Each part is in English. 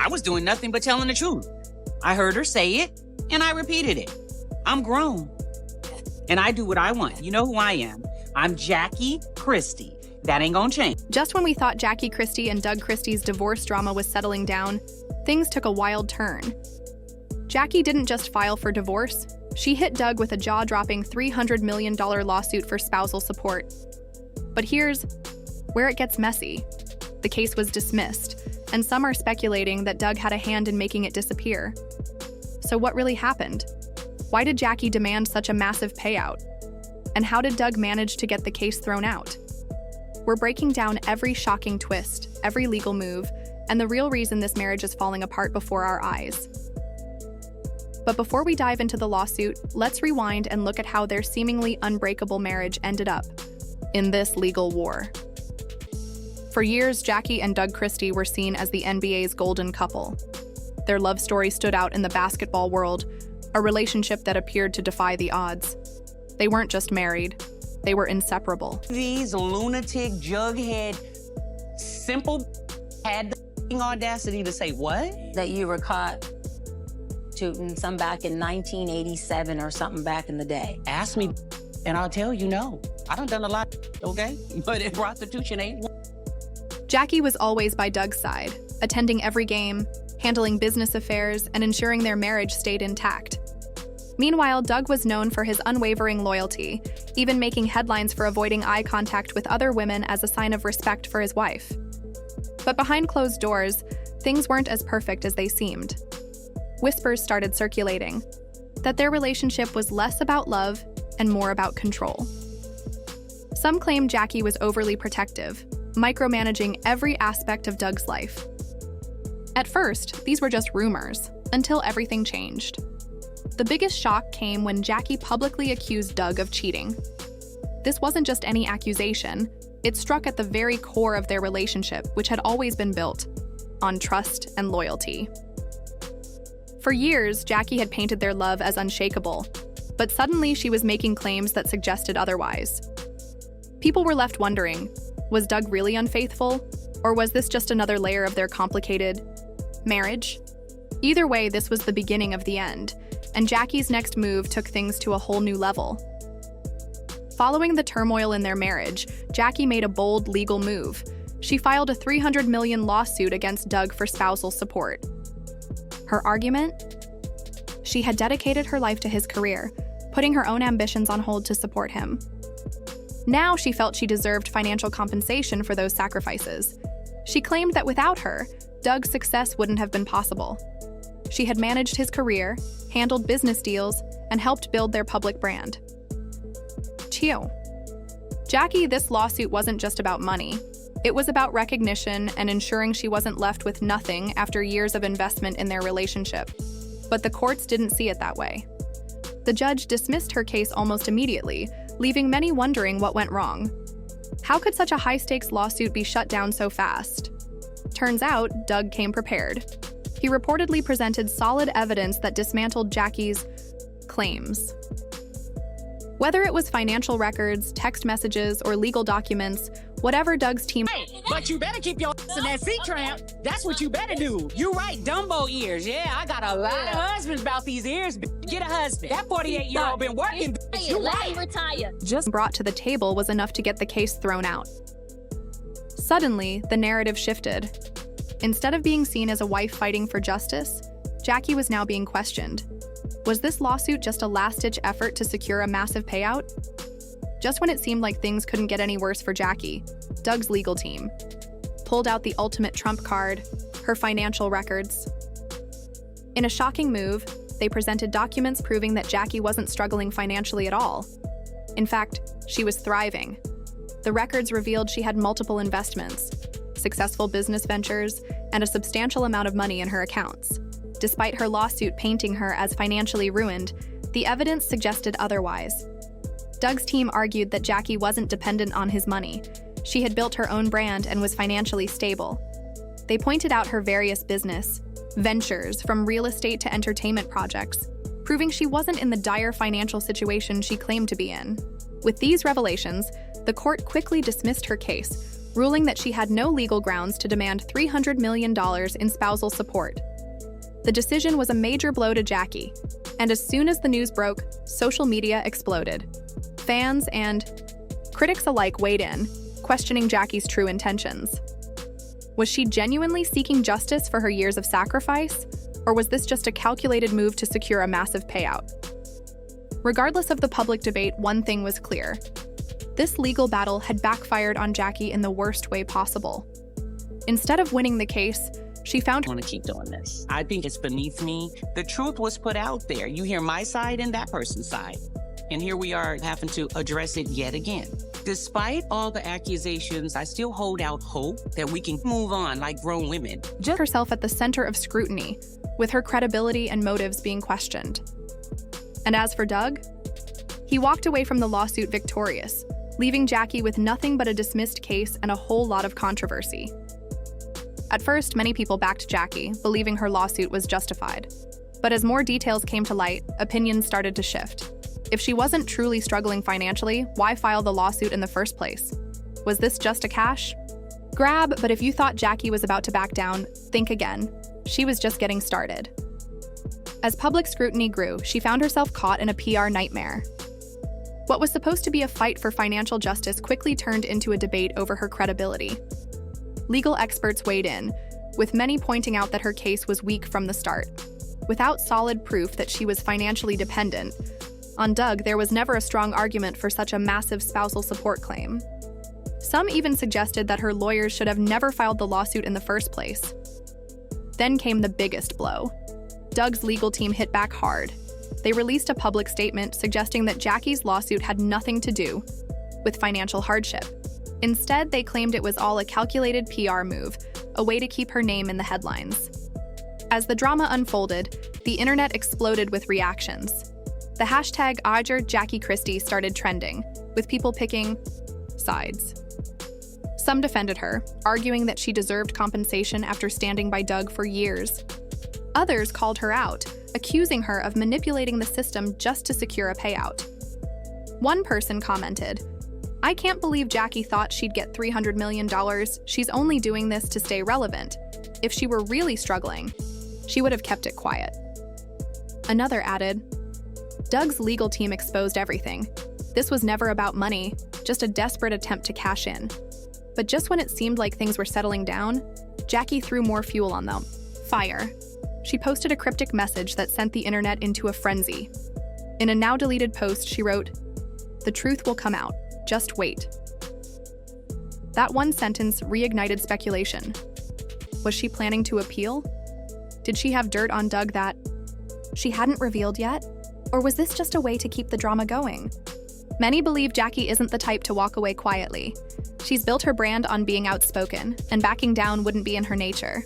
I was doing nothing but telling the truth. I heard her say it, and I repeated it. I'm grown, and I do what I want. You know who I am. I'm Jackie Christie. That ain't gonna change. Just when we thought Jackie Christie and Doug Christie's divorce drama was settling down, things took a wild turn. Jackie didn't just file for divorce, she hit Doug with a jaw-dropping $300 million lawsuit for spousal support. But here's where it gets messy. The case was dismissed, and some are speculating that Doug had a hand in making it disappear. So what really happened? Why did Jackie demand such a massive payout? And how did Doug manage to get the case thrown out? We're breaking down every shocking twist, every legal move, and the real reason this marriage is falling apart before our eyes. But before we dive into the lawsuit, let's rewind and look at how their seemingly unbreakable marriage ended up in this legal war. For years, Jackie and Doug Christie were seen as the NBA's golden couple. Their love story stood out in the basketball world, a relationship that appeared to defy the odds. They weren't just married, they were inseparable. These lunatic, jughead, simple had the audacity to say what? That you were caught shooting some back in 1987 or something back in the day. Ask me, and I'll tell you no. I done a lot, okay? But prostitution ain't. Jackie was always by Doug's side, attending every game, handling business affairs, and ensuring their marriage stayed intact. Meanwhile, Doug was known for his unwavering loyalty, even making headlines for avoiding eye contact with other women as a sign of respect for his wife. But behind closed doors, things weren't as perfect as they seemed. Whispers started circulating that their relationship was less about love and more about control. Some claimed Jackie was overly protective, micromanaging every aspect of Doug's life. At first, these were just rumors, until everything changed. The biggest shock came when Jackie publicly accused Doug of cheating. This wasn't just any accusation, it struck at the very core of their relationship, which had always been built on trust and loyalty. For years, Jackie had painted their love as unshakable, but suddenly she was making claims that suggested otherwise. People were left wondering, was Doug really unfaithful, or was this just another layer of their complicated marriage? Either way, this was the beginning of the end, and Jackie's next move took things to a whole new level. Following the turmoil in their marriage, Jackie made a bold legal move. She filed a $300 million lawsuit against Doug for spousal support. Her argument? She had dedicated her life to his career, putting her own ambitions on hold to support him. Now she felt she deserved financial compensation for those sacrifices. She claimed that without her, Doug's success wouldn't have been possible. She had managed his career, handled business deals, and helped build their public brand. Chew. Jackie, this lawsuit wasn't just about money. It was about recognition and ensuring she wasn't left with nothing after years of investment in their relationship. But the courts didn't see it that way. The judge dismissed her case almost immediately, leaving many wondering what went wrong. How could such a high-stakes lawsuit be shut down so fast? Turns out, Doug came prepared. He reportedly presented solid evidence that dismantled Jackie's claims. Whether it was financial records, text messages, or legal documents, whatever Doug's team— Hey, but you better keep your ass in that seat tramp. That's what you better do. You right, Dumbo ears. Yeah, I got a lot of husbands about these ears. Get a husband. That 48-year-old been working. You right. Retire. just brought to the table was enough to get the case thrown out. Suddenly, the narrative shifted. Instead of being seen as a wife fighting for justice, Jackie was now being questioned. Was this lawsuit just a last-ditch effort to secure a massive payout? Just when it seemed like things couldn't get any worse for Jackie, Doug's legal team pulled out the ultimate trump card, her financial records. In a shocking move, they presented documents proving that Jackie wasn't struggling financially at all. In fact, she was thriving. The records revealed she had multiple investments, successful business ventures, and a substantial amount of money in her accounts. Despite her lawsuit painting her as financially ruined, the evidence suggested otherwise. Doug's team argued that Jackie wasn't dependent on his money. She had built her own brand and was financially stable. They pointed out her various business ventures, from real estate to entertainment projects, proving she wasn't in the dire financial situation she claimed to be in. With these revelations, the court quickly dismissed her case, ruling that she had no legal grounds to demand $300 million in spousal support. The decision was a major blow to Jackie, and as soon as the news broke, social media exploded. Fans and critics alike weighed in, questioning Jackie's true intentions. Was she genuinely seeking justice for her years of sacrifice, or was this just a calculated move to secure a massive payout? Regardless of the public debate, one thing was clear. This legal battle had backfired on Jackie in the worst way possible. Instead of winning the case, she found I want to keep doing this. I think it's beneath me. The truth was put out there. You hear my side and that person's side. And here we are having to address it yet again. Despite all the accusations, I still hold out hope that we can move on like grown women. just herself at the center of scrutiny, with her credibility and motives being questioned. And as for Doug, he walked away from the lawsuit victorious, leaving Jackie with nothing but a dismissed case and a whole lot of controversy. At first, many people backed Jackie, believing her lawsuit was justified. But as more details came to light, opinions started to shift. If she wasn't truly struggling financially, why file the lawsuit in the first place? Was this just a cash grab? But if you thought Jackie was about to back down, think again. She was just getting started. As public scrutiny grew, she found herself caught in a PR nightmare. What was supposed to be a fight for financial justice quickly turned into a debate over her credibility. Legal experts weighed in, with many pointing out that her case was weak from the start. Without solid proof that she was financially dependent on Doug, there was never a strong argument for such a massive spousal support claim. Some even suggested that her lawyers should have never filed the lawsuit in the first place. Then came the biggest blow. Doug's legal team hit back hard. They released a public statement suggesting that Jackie's lawsuit had nothing to do with financial hardship. Instead, they claimed it was all a calculated PR move, a way to keep her name in the headlines. As the drama unfolded, the internet exploded with reactions. The hashtag #JackieChristie started trending, with people picking sides. Some defended her, arguing that she deserved compensation after standing by Doug for years. Others called her out, accusing her of manipulating the system just to secure a payout. One person commented, "I can't believe Jackie thought she'd get $300 million. She's only doing this to stay relevant. If she were really struggling, she would have kept it quiet." Another added, "Doug's legal team exposed everything. This was never about money, just a desperate attempt to cash in." But just when it seemed like things were settling down, Jackie threw more fuel on them. Fire. She posted a cryptic message that sent the internet into a frenzy. In a now-deleted post, she wrote, "The truth will come out. Just wait." That one sentence reignited speculation. Was she planning to appeal? Did she have dirt on Doug that she hadn't revealed yet? Or was this just a way to keep the drama going? Many believe Jackie isn't the type to walk away quietly. She's built her brand on being outspoken, and backing down wouldn't be in her nature.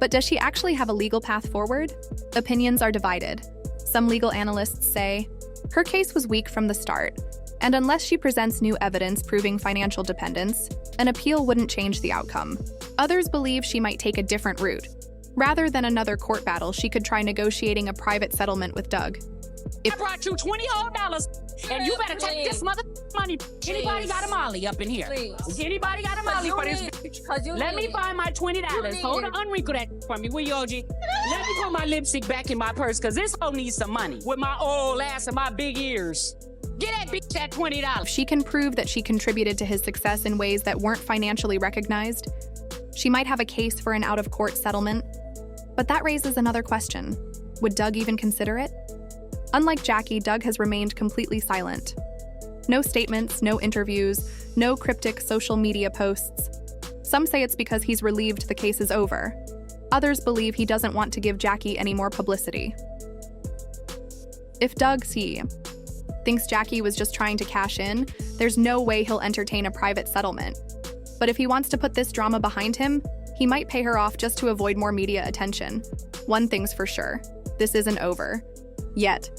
But does she actually have a legal path forward? Opinions are divided. Some legal analysts say her case was weak from the start, and unless she presents new evidence proving financial dependence, an appeal wouldn't change the outcome. Others believe she might take a different route. Rather than another court battle, she could try negotiating a private settlement with Doug. I brought you $20 and you better take this mother money. Anybody got a molly up in here? Please. Anybody got a molly for this? Let me find my $20. Hold on, unwrinkle that for me, will you, OG? Let me put my lipstick back in my purse, because this hoe needs some money with my old ass and my big ears. Get that bitch that $20. If she can prove that she contributed to his success in ways that weren't financially recognized, she might have a case for an out-of-court settlement. But that raises another question. Would Doug even consider it? Unlike Jackie, Doug has remained completely silent. No statements, no interviews, no cryptic social media posts. Some say it's because he's relieved the case is over. Others believe he doesn't want to give Jackie any more publicity. If Doug thinks Jackie was just trying to cash in, there's no way he'll entertain a private settlement. But if he wants to put this drama behind him, he might pay her off just to avoid more media attention. One thing's for sure, this isn't over. Yet.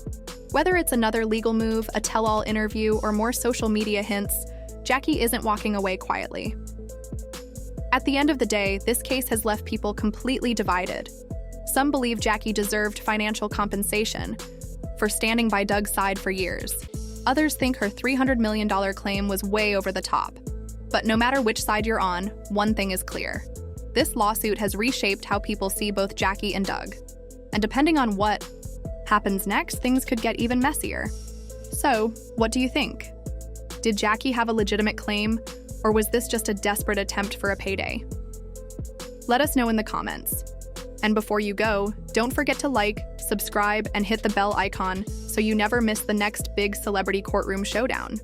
Whether it's another legal move, a tell-all interview, or more social media hints, Jackie isn't walking away quietly. At the end of the day, this case has left people completely divided. Some believe Jackie deserved financial compensation for standing by Doug's side for years. Others think her $300 million claim was way over the top. But no matter which side you're on, one thing is clear. This lawsuit has reshaped how people see both Jackie and Doug. And depending on what happens next, things could get even messier. So, what do you think? Did Jackie have a legitimate claim, or was this just a desperate attempt for a payday? Let us know in the comments. And before you go, don't forget to like, subscribe, and hit the bell icon so you never miss the next big celebrity courtroom showdown.